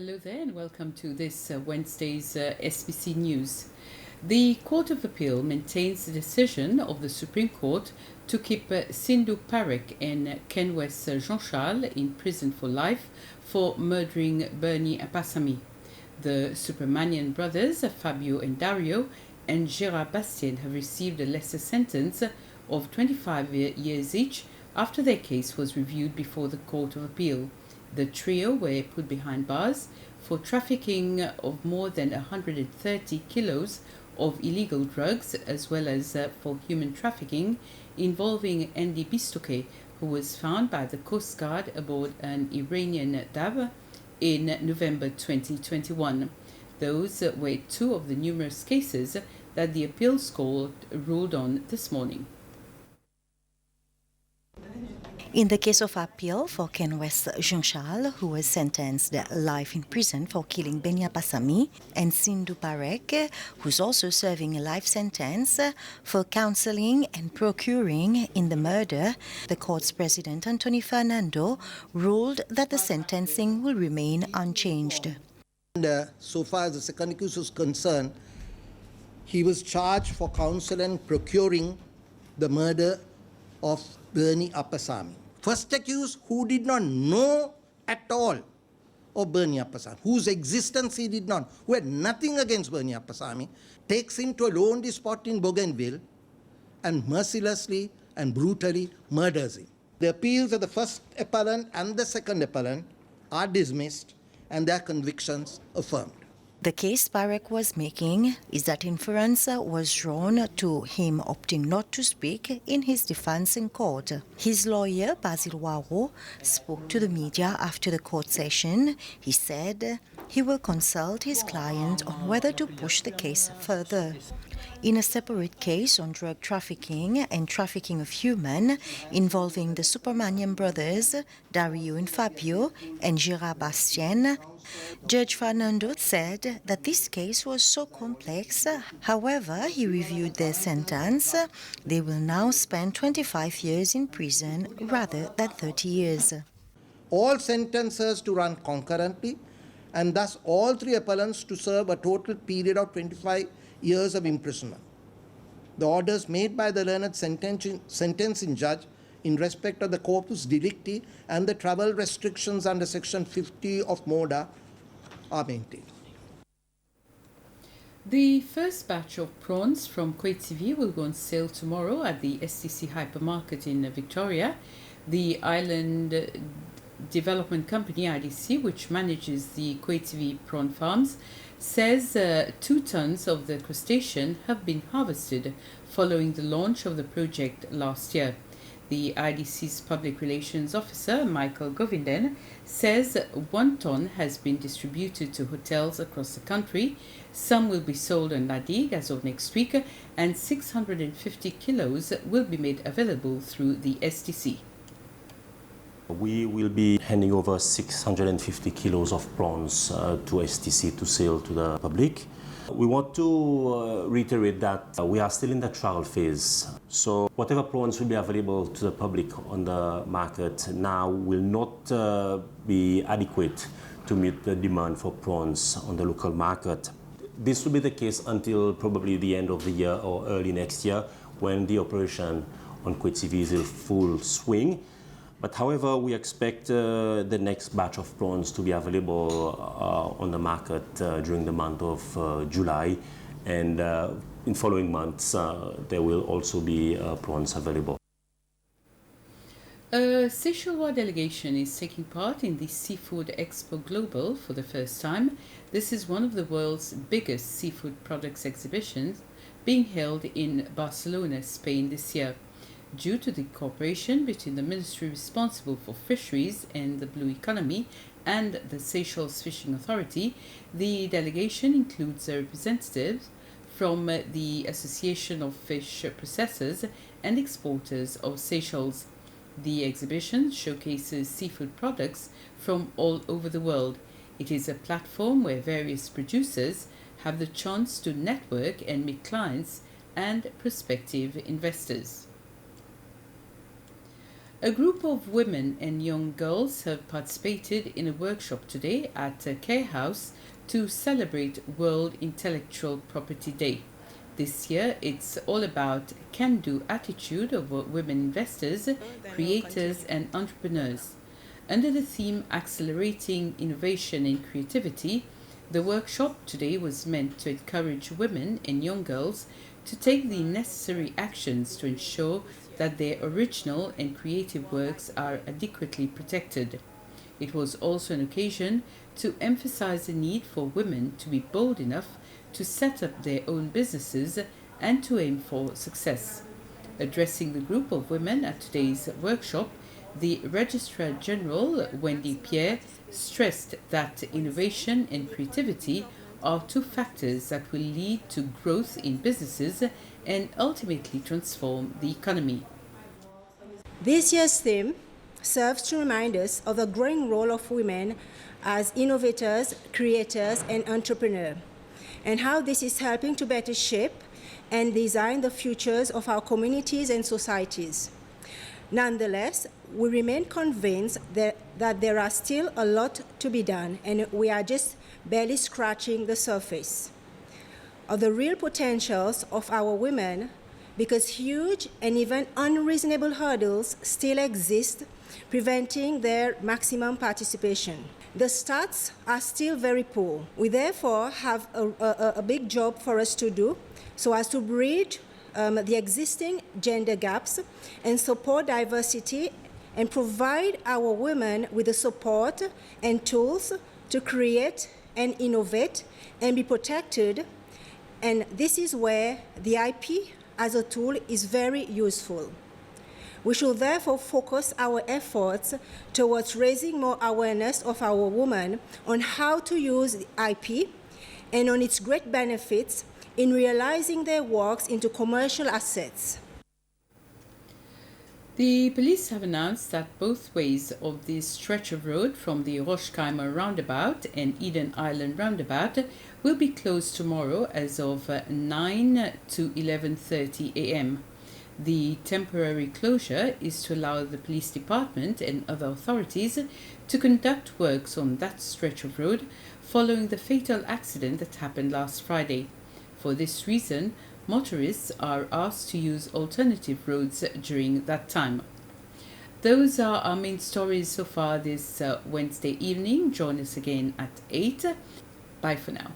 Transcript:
Hello there and welcome to this Wednesday's SBC News. The Court of Appeal maintains the decision of the Supreme Court to keep Sindhu Parekh and Kenwes Jean Charles in prison for life for murdering Bernie Apassamy. The Subramanian brothers, Fabio and Dario, and Gérard Bastien have received a lesser sentence of 25 years each after their case was reviewed before the Court of Appeal. The trio were put behind bars for trafficking of more than 130 kilos of illegal drugs, as well as for human trafficking involving Andy Bistoke, who was found by the Coast Guard aboard an Iranian Dab in November 2021. Those were two of the numerous cases that the appeals court ruled on this morning. In the case of appeal for Kenwes Jean Charles, who was sentenced life in prison for killing Bernie Apassamy, and Sindhu Parekh, who's also serving a life sentence for counseling and procuring in the murder, the court's president, Anthony Fernando, ruled that the sentencing will remain unchanged. So far as the second accused is concerned, he was charged for counsel and procuring the murder of Bernie Apassamy. First accused, who did not know at all of Bernie Apassamy, whose existence he did not, who had nothing against Bernie Apassamy, takes him to a lonely spot in Bougainville and mercilessly and brutally murders him. The appeals of the first appellant and the second appellant are dismissed and their convictions affirmed. The case Parekh was making is that inference was drawn to him opting not to speak in his defense in court. His lawyer, Basil Waro, spoke to the media after the court session. He said he will consult his client on whether to push the case further. In a separate case on drug trafficking and trafficking of human involving the Subramanian brothers, Dario and Fabio, and Gérard Bastien, Judge Fernando said that this case was so complex. However, he reviewed their sentence. They will now spend 25 years in prison rather than 30 years. All sentences to run concurrently, and thus all three appellants to serve a total period of 25 years of imprisonment. The orders made by the learned sentencing judge in respect of the corpus delicti and the travel restrictions under Section 50 of MODA are maintained. The first batch of prawns from Kuwait TV will go on sale tomorrow at the STC hypermarket in Victoria. The Island Development Company, IDC, which manages the Kuwait TV prawn farms, says 2 tons of the crustacean have been harvested following the launch of the project last year. The IDC's public relations officer, Michael Govinden, says 1 ton has been distributed to hotels across the country. Some will be sold on Nadig as of next week, and 650 kilos will be made available through the STC. We will be handing over 650 kilos of prawns to STC to sell to the public. We want to reiterate that we are still in the trial phase. So whatever prawns will be available to the public on the market now will not be adequate to meet the demand for prawns on the local market. This will be the case until probably the end of the year or early next year, when the operation on Kuwait TV is in full swing. But however, we expect the next batch of prawns to be available on the market during the month of July, and in following months there will also be prawns available. A Seychelles delegation is taking part in the Seafood Expo Global for the first time. This is one of the world's biggest seafood products exhibitions, being held in Barcelona, Spain this year. Due to the cooperation between the ministry responsible for fisheries and the blue economy and the Seychelles Fishing Authority, the delegation includes representatives from the Association of Fish Processors and Exporters of Seychelles. The exhibition showcases seafood products from all over the world. It is a platform where various producers have the chance to network and meet clients and prospective investors. A group of women and young girls have participated in a workshop today at Care House to celebrate World Intellectual Property Day. This year, it's all about can-do attitude of women investors, creators and entrepreneurs. Under the theme Accelerating Innovation and Creativity, the workshop today was meant to encourage women and young girls to take the necessary actions to ensure that their original and creative works are adequately protected. It was also an occasion to emphasize the need for women to be bold enough to set up their own businesses and to aim for success. Addressing the group of women at today's workshop, the Registrar General, Wendy Pierre, stressed that innovation and creativity are two factors that will lead to growth in businesses and ultimately transform the economy. This year's theme serves to remind us of the growing role of women as innovators, creators, and entrepreneurs, and how this is helping to better shape and design the futures of our communities and societies. Nonetheless, we remain convinced that there are still a lot to be done, and we are just barely scratching the surface of the real potentials of our women, because huge and even unreasonable hurdles still exist, preventing their maximum participation. The stats are still very poor. We therefore have a big job for us to do so as to bridge the existing gender gaps and support diversity and provide our women with the support and tools to create and innovate and be protected. And this is where the IP as a tool is very useful. We should therefore focus our efforts towards raising more awareness of our women on how to use the IP and on its great benefits in realizing their works into commercial assets. The police have announced that both ways of the stretch of road from the Roshkheimer roundabout and Eden Island roundabout will be closed tomorrow as of 9 to 11:30 a.m. The temporary closure is to allow the police department and other authorities to conduct works on that stretch of road following the fatal accident that happened last Friday. For this reason, motorists are asked to use alternative roads during that time. Those are our main stories so far this Wednesday evening. Join us again at 8. Bye for now.